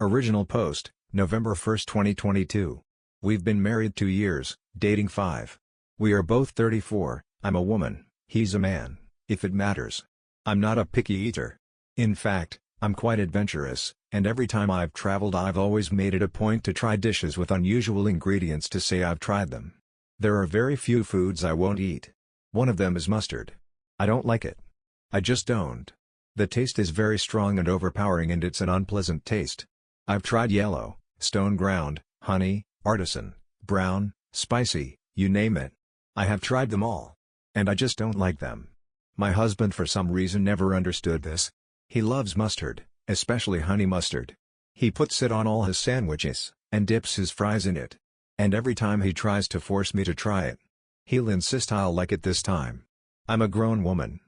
Original post, November 1, 2022. We've been married 2 years, dating 5. We are both 34, I'm a woman, he's a man, if it matters. I'm not a picky eater. In fact, I'm quite adventurous, and every time I've traveled I've always made it a point to try dishes with unusual ingredients to say I've tried them. There are very few foods I won't eat. One of them is mustard. I don't like it. I just don't. The taste is very strong and overpowering, and it's an unpleasant taste. I've tried yellow, stone ground, honey, artisan, brown, spicy, you name it. I have tried them all. And I just don't like them. My husband for some reason never understood this. He loves mustard, especially honey mustard. He puts it on all his sandwiches, and dips his fries in it. And every time he tries to force me to try it, he'll insist I'll like it this time. I'm a grown woman.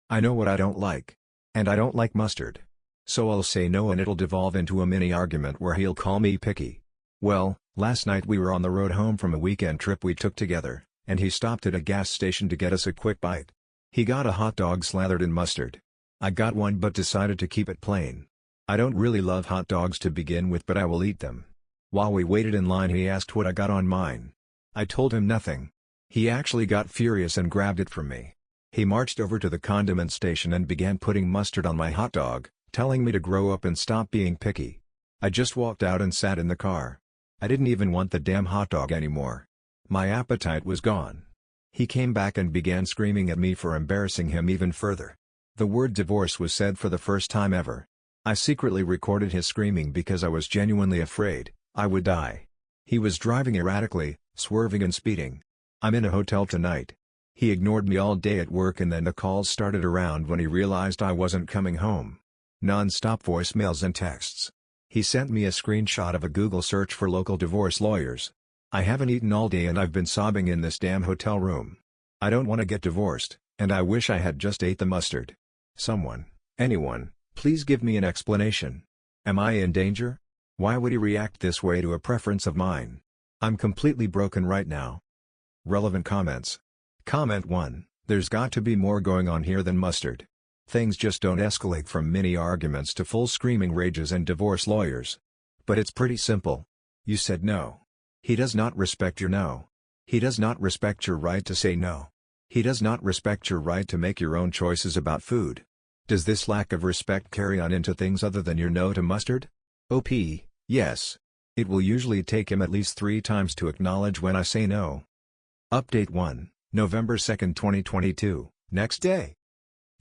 I know what I don't like. And I don't like mustard. So I'll say no, and it'll devolve into a mini argument where he'll call me picky. Well, last night we were on the road home from a weekend trip we took together, and he stopped at a gas station to get us a quick bite. He got a hot dog slathered in mustard. I got one but decided to keep it plain. I don't really love hot dogs to begin with, but I will eat them. While we waited in line he asked what I got on mine. I told him nothing. He actually got furious and grabbed it from me. He marched over to the condiment station and began putting mustard on my hot dog, telling me to grow up and stop being picky. I just walked out and sat in the car. I didn't even want the damn hot dog anymore. My appetite was gone. He came back and began screaming at me for embarrassing him even further. The word divorce was said for the first time ever. I secretly recorded his screaming because I was genuinely afraid I would die. He was driving erratically, swerving and speeding. I'm in a hotel tonight. He ignored me all day at work, and then the calls started around when he realized I wasn't coming home. Non-stop voicemails and texts. He sent me a screenshot of a Google search for local divorce lawyers. I haven't eaten all day and I've been sobbing in this damn hotel room. I don't want to get divorced, and I wish I had just ate the mustard. Someone, anyone, please give me an explanation. Am I in danger? Why would he react this way to a preference of mine? I'm completely broken right now. Relevant comments. Comment 1. There's got to be more going on here than mustard. Things just don't escalate from mini arguments to full screaming rages and divorce lawyers. But it's pretty simple. You said no. He does not respect your no. He does not respect your right to say no. He does not respect your right to make your own choices about food. Does this lack of respect carry on into things other than your no to mustard? OP, yes. It will usually take him at least 3 times to acknowledge when I say no. Update 1, November 2, 2022, next day.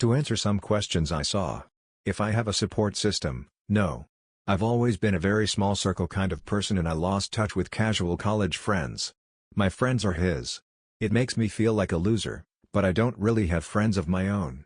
To answer some questions I saw. If I have a support system, no. I've always been a very small circle kind of person, and I lost touch with casual college friends. My friends are his. It makes me feel like a loser, but I don't really have friends of my own.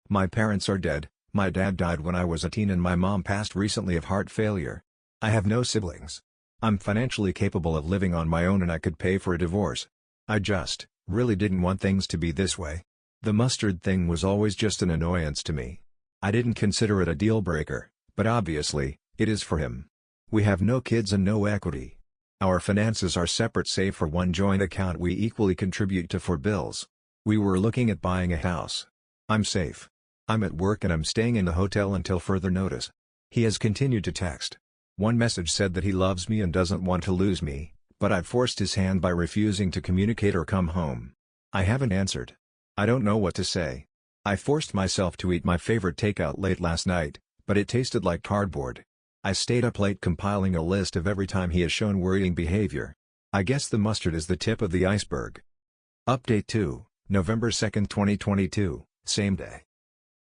My parents are dead. My dad died when I was a teen and my mom passed recently of heart failure. I have no siblings. I'm financially capable of living on my own and I could pay for a divorce. I just, really didn't want things to be this way. The mustard thing was always just an annoyance to me. I didn't consider it a deal breaker, but obviously, it is for him. We have no kids and no equity. Our finances are separate save for one joint account we equally contribute to for bills. We were looking at buying a house. I'm safe. I'm at work and I'm staying in the hotel until further notice. He has continued to text. One message said that he loves me and doesn't want to lose me, but I've forced his hand by refusing to communicate or come home. I haven't answered. I don't know what to say. I forced myself to eat my favorite takeout late last night, but it tasted like cardboard. I stayed up late compiling a list of every time he has shown worrying behavior. I guess the mustard is the tip of the iceberg. Update 2, November 2, 2022, same day.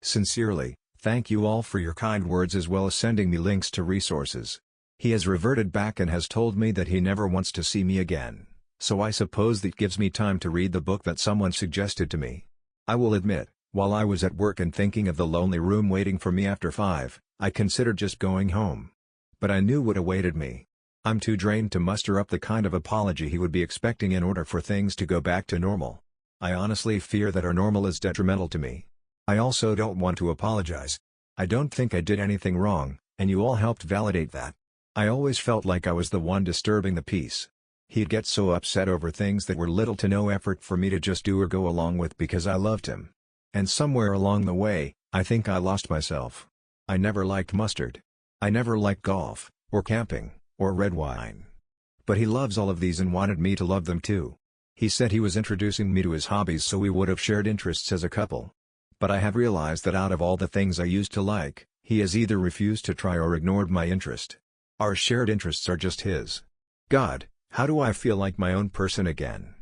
Sincerely, thank you all for your kind words as well as sending me links to resources. He has reverted back and has told me that he never wants to see me again, so I suppose that gives me time to read the book that someone suggested to me. I will admit, while I was at work and thinking of the lonely room waiting for me after 5, I considered just going home. But I knew what awaited me. I'm too drained to muster up the kind of apology he would be expecting in order for things to go back to normal. I honestly fear that our normal is detrimental to me. I also don't want to apologize. I don't think I did anything wrong, and you all helped validate that. I always felt like I was the one disturbing the peace. He'd get so upset over things that were little to no effort for me to just do or go along with because I loved him. And somewhere along the way, I think I lost myself. I never liked mustard. I never liked golf, or camping, or red wine. But he loves all of these and wanted me to love them too. He said he was introducing me to his hobbies so we would have shared interests as a couple. But I have realized that out of all the things I used to like, he has either refused to try or ignored my interest. Our shared interests are just his. God, how do I feel like my own person again?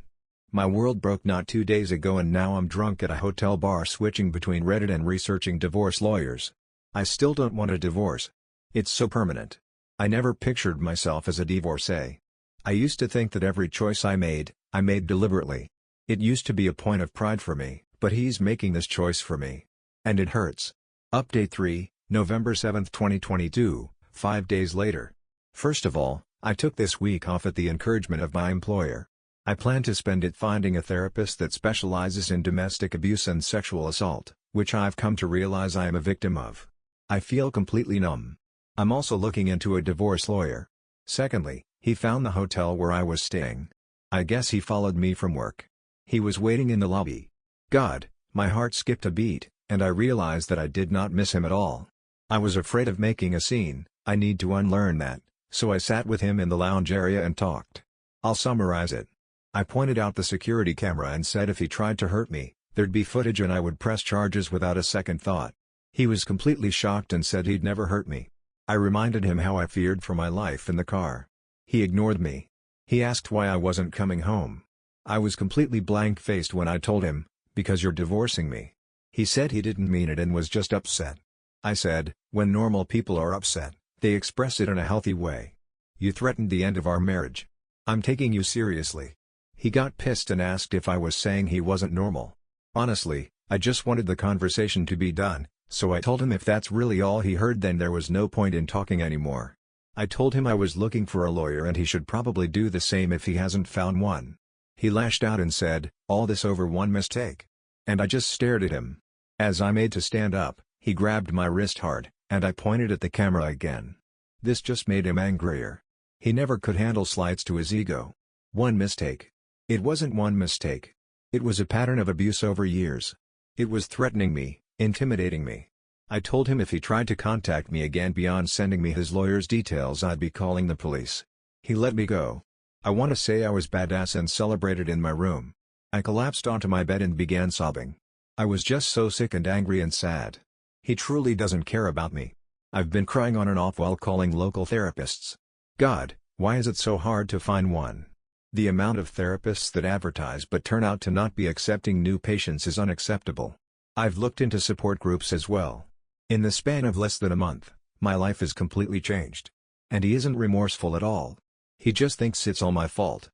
My world broke not 2 days ago and now I'm drunk at a hotel bar switching between Reddit and researching divorce lawyers. I still don't want a divorce. It's so permanent. I never pictured myself as a divorcee. I used to think that every choice I made deliberately. It used to be a point of pride for me, but he's making this choice for me. And it hurts. Update 3, November 7, 2022, 5 days later. First of all, I took this week off at the encouragement of my employer. I plan to spend it finding a therapist that specializes in domestic abuse and sexual assault, which I've come to realize I am a victim of. I feel completely numb. I'm also looking into a divorce lawyer. Secondly, he found the hotel where I was staying. I guess he followed me from work. He was waiting in the lobby. God, my heart skipped a beat, and I realized that I did not miss him at all. I was afraid of making a scene. I need to unlearn that, so I sat with him in the lounge area and talked. I'll summarize it. I pointed out the security camera and said if he tried to hurt me, there'd be footage and I would press charges without a second thought. He was completely shocked and said he'd never hurt me. I reminded him how I feared for my life in the car. He ignored me. He asked why I wasn't coming home. I was completely blank-faced when I told him, because you're divorcing me. He said he didn't mean it and was just upset. I said, when normal people are upset, they express it in a healthy way. You threatened the end of our marriage. I'm taking you seriously. He got pissed and asked if I was saying he wasn't normal. Honestly, I just wanted the conversation to be done, so I told him if that's really all he heard then there was no point in talking anymore. I told him I was looking for a lawyer and he should probably do the same if he hasn't found one. He lashed out and said, all this over one mistake. And I just stared at him. As I made to stand up, he grabbed my wrist hard, and I pointed at the camera again. This just made him angrier. He never could handle slights to his ego. One mistake. It wasn't one mistake. It was a pattern of abuse over years. It was threatening me, intimidating me. I told him if he tried to contact me again beyond sending me his lawyer's details I'd be calling the police. He let me go. I want to say I was badass and celebrated in my room. I collapsed onto my bed and began sobbing. I was just so sick and angry and sad. He truly doesn't care about me. I've been crying on and off while calling local therapists. God, why is it so hard to find one? The amount of therapists that advertise but turn out to not be accepting new patients is unacceptable. I've looked into support groups as well. In the span of less than a month, my life is completely changed. And he isn't remorseful at all. He just thinks it's all my fault.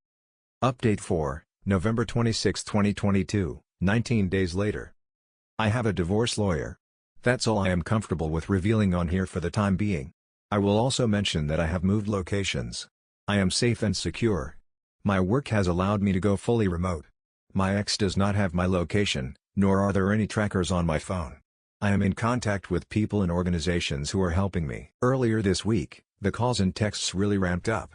Update 4, November 26, 2022, 19 days later. I have a divorce lawyer. That's all I am comfortable with revealing on here for the time being. I will also mention that I have moved locations. I am safe and secure. My work has allowed me to go fully remote. My ex does not have my location, nor are there any trackers on my phone. I am in contact with people and organizations who are helping me. Earlier this week, the calls and texts really ramped up.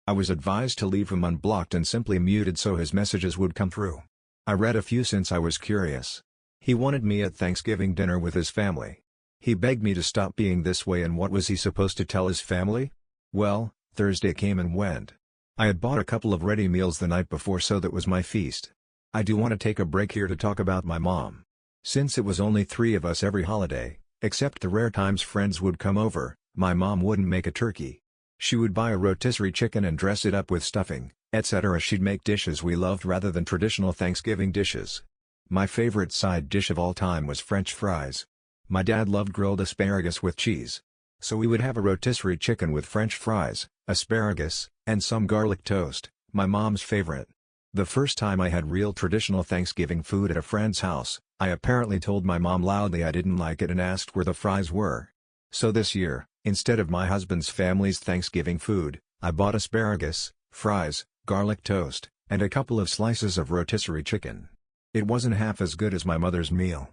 I was advised to leave him unblocked and simply muted so his messages would come through. I read a few since I was curious. He wanted me at Thanksgiving dinner with his family. He begged me to stop being this way, and what was he supposed to tell his family? Well, Thursday came and went. I had bought a couple of ready meals the night before, so that was my feast. I do want to take a break here to talk about my mom. Since it was only 3 of us every holiday, except the rare times friends would come over, my mom wouldn't make a turkey. She would buy a rotisserie chicken and dress it up with stuffing, etc. She'd make dishes we loved rather than traditional Thanksgiving dishes. My favorite side dish of all time was French fries. My dad loved grilled asparagus with cheese. So we would have a rotisserie chicken with French fries, asparagus, and some garlic toast, my mom's favorite. The first time I had real traditional Thanksgiving food at a friend's house, I apparently told my mom loudly I didn't like it and asked where the fries were. So this year, instead of my husband's family's Thanksgiving food, I bought asparagus, fries, garlic toast, and a couple of slices of rotisserie chicken. It wasn't half as good as my mother's meal.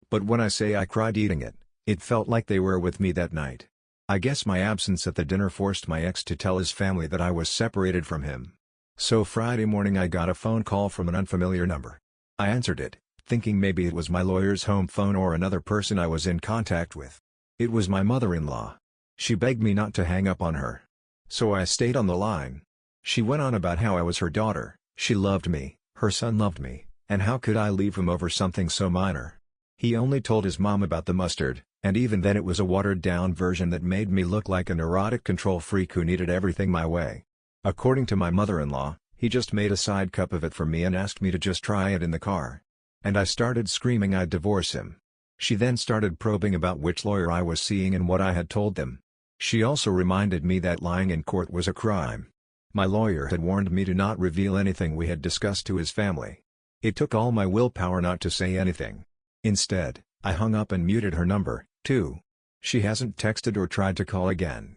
But when I say I cried eating it, it felt like they were with me that night. I guess my absence at the dinner forced my ex to tell his family that I was separated from him. So Friday morning I got a phone call from an unfamiliar number. I answered it, thinking maybe it was my lawyer's home phone or another person I was in contact with. It was my mother-in-law. She begged me not to hang up on her. so I stayed on the line. She went on about how I was her daughter, she loved me, her son loved me, and how could I leave him over something so minor. He only told his mom about the mustard, and even then it was a watered-down version that made me look like a neurotic control freak who needed everything my way. According to my mother-in-law, he just made a side cup of it for me and asked me to just try it in the car. And I started screaming I'd divorce him. She then started probing about which lawyer I was seeing and what I had told them. She also reminded me that lying in court was a crime. My lawyer had warned me to not reveal anything we had discussed to his family. It took all my willpower not to say anything. Instead, I hung up and muted her number, too. She hasn't texted or tried to call again.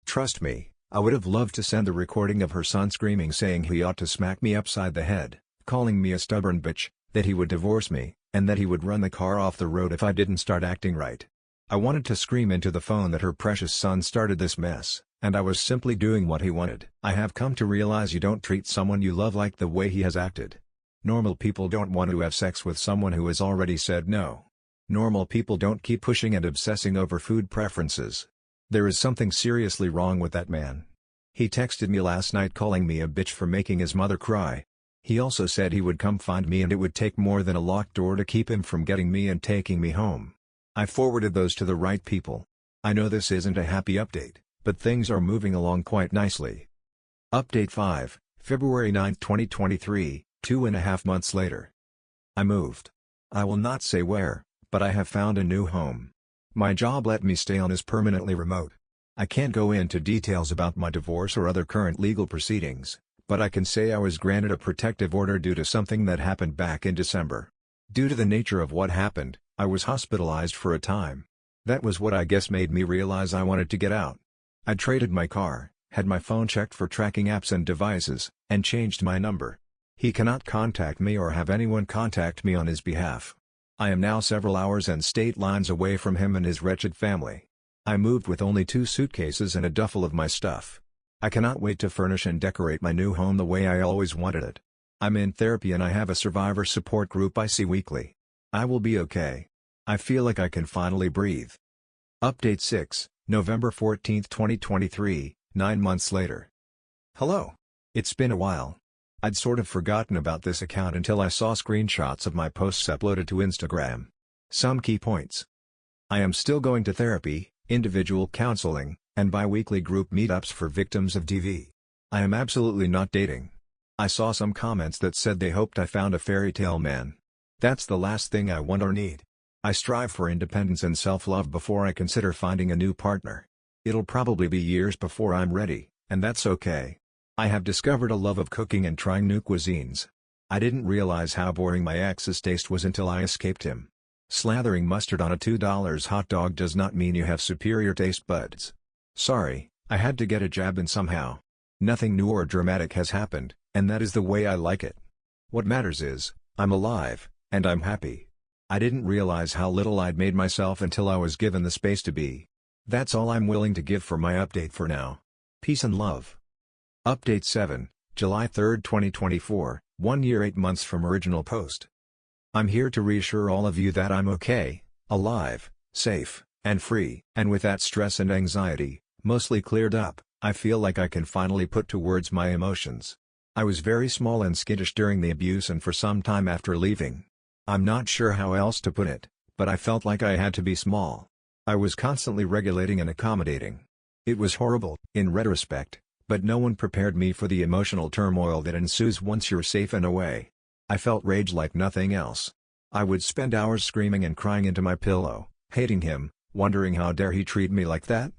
Trust me, I would have loved to send the recording of her son screaming saying he ought to smack me upside the head, calling me a stubborn bitch, that he would divorce me, and that he would run the car off the road if I didn't start acting right. I wanted to scream into the phone that her precious son started this mess, and I was simply doing what he wanted. I have come to realize you don't treat someone you love like the way he has acted. Normal people don't want to have sex with someone who has already said no. Normal people don't keep pushing and obsessing over food preferences. There is something seriously wrong with that man. He texted me last night calling me a bitch for making his mother cry. He also said he would come find me and it would take more than a locked door to keep him from getting me and taking me home. I forwarded those to the right people. I know this isn't a happy update, but things are moving along quite nicely. Update 5, February 9, 2023, 2.5 months later. I moved. I will not say where, but I have found a new home. My job let me stay on as permanently remote. I can't go into details about my divorce or other current legal proceedings, but I can say I was granted a protective order due to something that happened back in December. Due to the nature of what happened, I was hospitalized for a time. That was what I guess made me realize I wanted to get out. I traded my car, had my phone checked for tracking apps and devices, and changed my number. He cannot contact me or have anyone contact me on his behalf. I am now several hours and state lines away from him and his wretched family. I moved with only 2 suitcases and a duffel of my stuff. I cannot wait to furnish and decorate my new home the way I always wanted it. I'm in therapy and I have a survivor support group I see weekly. I will be okay. I feel like I can finally breathe. Update 6, November 14, 2023, 9 months later. Hello. It's been a while. I'd sort of forgotten about this account until I saw screenshots of my posts uploaded to Instagram. Some key points. I am still going to therapy, individual counseling, and bi-weekly group meetups for victims of DV. I am absolutely not dating. I saw some comments that said they hoped I found a fairy tale man. That's the last thing I want or need. I strive for independence and self-love before I consider finding a new partner. It'll probably be years before I'm ready, and that's okay. I have discovered a love of cooking and trying new cuisines. I didn't realize how boring my ex's taste was until I escaped him. Slathering mustard on a $2 hot dog does not mean you have superior taste buds. Sorry, I had to get a jab in somehow. Nothing new or dramatic has happened, and that is the way I like it. What matters is, I'm alive, and I'm happy. I didn't realize how little I'd made myself until I was given the space to be. That's all I'm willing to give for my update for now. Peace and love. Update 7, July 3, 2024, 1 year 8 months from original post. I'm here to reassure all of you that I'm okay, alive, safe, and free. And with that stress and anxiety, mostly cleared up, I feel like I can finally put to words my emotions. I was very small and skittish during the abuse and for some time after leaving. I'm not sure how else to put it, but I felt like I had to be small. I was constantly regulating and accommodating. It was horrible, in retrospect. But no one prepared me for the emotional turmoil that ensues once you're safe and away. I felt rage like nothing else. I would spend hours screaming and crying into my pillow, hating him, wondering how dare he treat me like that?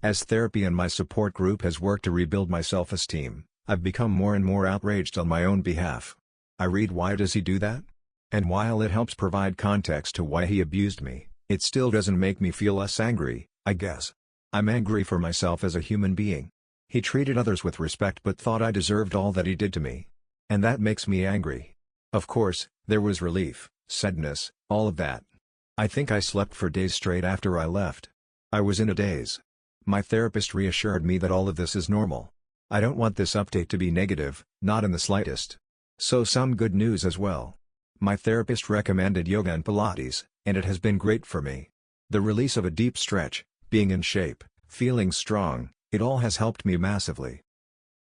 As therapy and my support group has worked to rebuild my self-esteem, I've become more and more outraged on my own behalf. I read why does he do that? And while it helps provide context to why he abused me, it still doesn't make me feel less angry, I guess. I'm angry for myself as a human being. He treated others with respect but thought I deserved all that he did to me. And that makes me angry. Of course, there was relief, sadness, all of that. I think I slept for days straight after I left. I was in a daze. My therapist reassured me that all of this is normal. I don't want this update to be negative, not in the slightest. So some good news as well. My therapist recommended yoga and Pilates, and it has been great for me. The release of a deep stretch, being in shape, feeling strong, It all has helped me massively.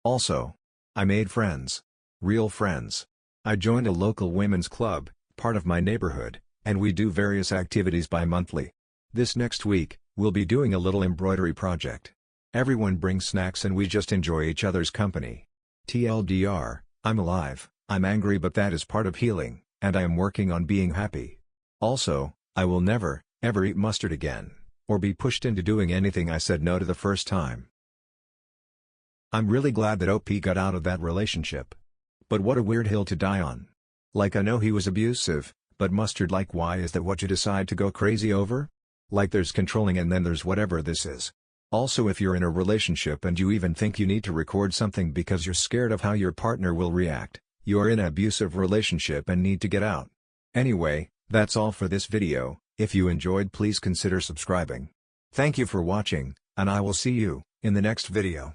Also, I made friends. Real friends. I joined a local women's club, part of my neighborhood, and we do various activities bi-monthly. This next week, we'll be doing a little embroidery project. Everyone brings snacks and we just enjoy each other's company. TLDR, I'm alive, I'm angry, but that is part of healing, and I am working on being happy. Also, I will never, ever eat mustard again, or be pushed into doing anything I said no to the first time. I'm really glad that OP got out of that relationship. But what a weird hill to die on. Like, I know he was abusive, but mustard, like, why is that what you decide to go crazy over? Like, there's controlling and then there's whatever this is. Also, if you're in a relationship and you even think you need to record something because you're scared of how your partner will react, you're in an abusive relationship and need to get out. Anyway, that's all for this video. If you enjoyed, please consider subscribing. Thank you for watching, and I will see you in the next video.